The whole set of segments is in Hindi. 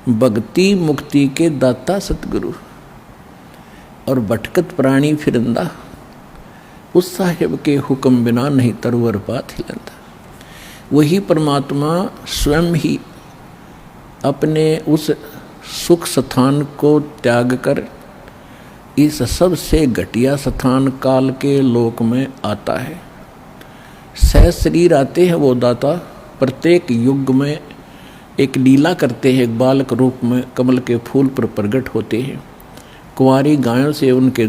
भक्ति मुक्ति के दाता सतगुरु, और भटकत प्राणी फिरंदा, उस साहिब के हुक्म बिना नहीं तरवर पात हिलंदा। वही परमात्मा स्वयं ही अपने उस सुख स्थान को त्याग कर इस सबसे घटिया स्थान काल के लोक में आता है। सह शरीर आते हैं वो दाता, प्रत्येक युग में एक लीला करते हैं, एक बालक रूप में कमल के फूल पर प्रकट होते हैं। कुंवारी गायों से उनके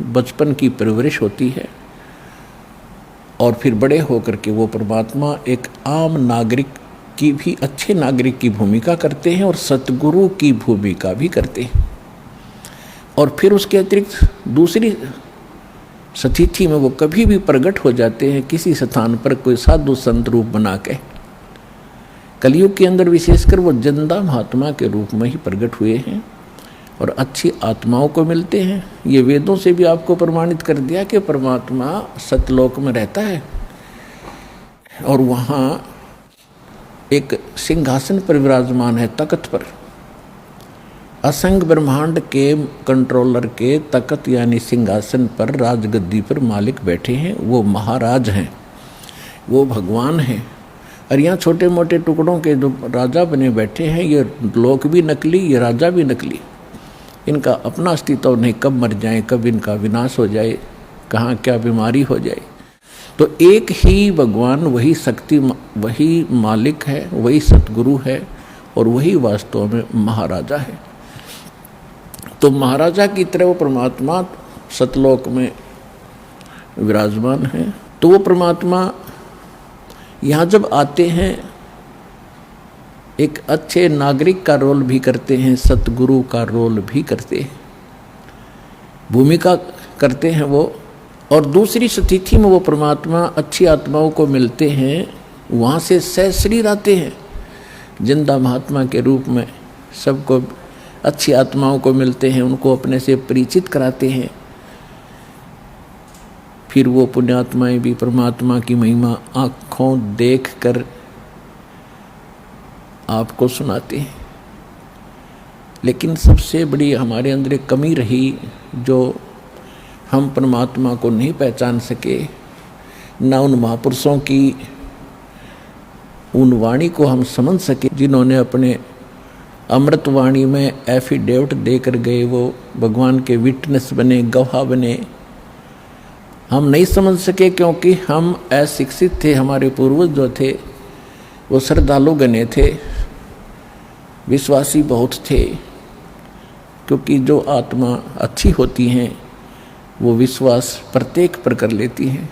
बचपन की परवरिश होती है और फिर बड़े होकर के वो परमात्मा एक आम नागरिक की भी, अच्छे नागरिक की भूमिका करते हैं और सतगुरु की भूमिका भी करते हैं। और फिर उसके अतिरिक्त दूसरी स्थिति में वो कभी भी प्रकट हो जाते हैं किसी स्थान पर कोई साधु संत रूप बना के। कलयुग के अंदर विशेषकर वो जिंदा महात्मा के रूप में ही प्रकट हुए हैं और अच्छी आत्माओं को मिलते हैं। ये वेदों से भी आपको प्रमाणित कर दिया कि परमात्मा सतलोक में रहता है और वहाँ एक सिंहासन पर विराजमान है, तख्त पर। असंग ब्रह्मांड के कंट्रोलर के तख्त यानी सिंहासन पर, राजगद्दी पर मालिक बैठे हैं। वो महाराज हैं, वो भगवान हैं। और यहाँ छोटे मोटे टुकड़ों के जो राजा बने बैठे हैं, ये लोक भी नकली, ये राजा भी नकली। इनका अपना अस्तित्व नहीं, कब मर जाए, कब इनका विनाश हो जाए, कहाँ क्या बीमारी हो जाए। तो एक ही भगवान, वही शक्ति, वही मालिक है, वही सतगुरु है और वही वास्तव में महाराजा है। तो महाराजा की तरह वो परमात्मा सतलोक में विराजमान है। तो वो परमात्मा यहाँ जब आते हैं एक अच्छे नागरिक का रोल भी करते हैं, सतगुरु का रोल भी करते हैं, भूमिका करते हैं वो। और दूसरी स्थिति में वो परमात्मा अच्छी आत्माओं को मिलते हैं, वहाँ से सह शरीर आते हैं जिंदा महात्मा के रूप में। सबको अच्छी आत्माओं को मिलते हैं, उनको अपने से परिचित कराते हैं। फिर वो पुण्यात्माएं भी परमात्मा की महिमा आँखों देख कर आपको सुनाते हैं। लेकिन सबसे बड़ी हमारे अंदर एक कमी रही, जो हम परमात्मा को नहीं पहचान सके, ना उन महापुरुषों की उन वाणी को हम समझ सके जिन्होंने अपने अमृत वाणी में एफिडेविट देकर गए, वो भगवान के विटनेस बने, गवाह बने। हम नहीं समझ सके क्योंकि हम अशिक्षित थे। हमारे पूर्वज जो थे वो श्रद्धालु गणे थे, विश्वासी बहुत थे, क्योंकि जो आत्मा अच्छी होती हैं वो विश्वास प्रत्येक पर कर लेती हैं।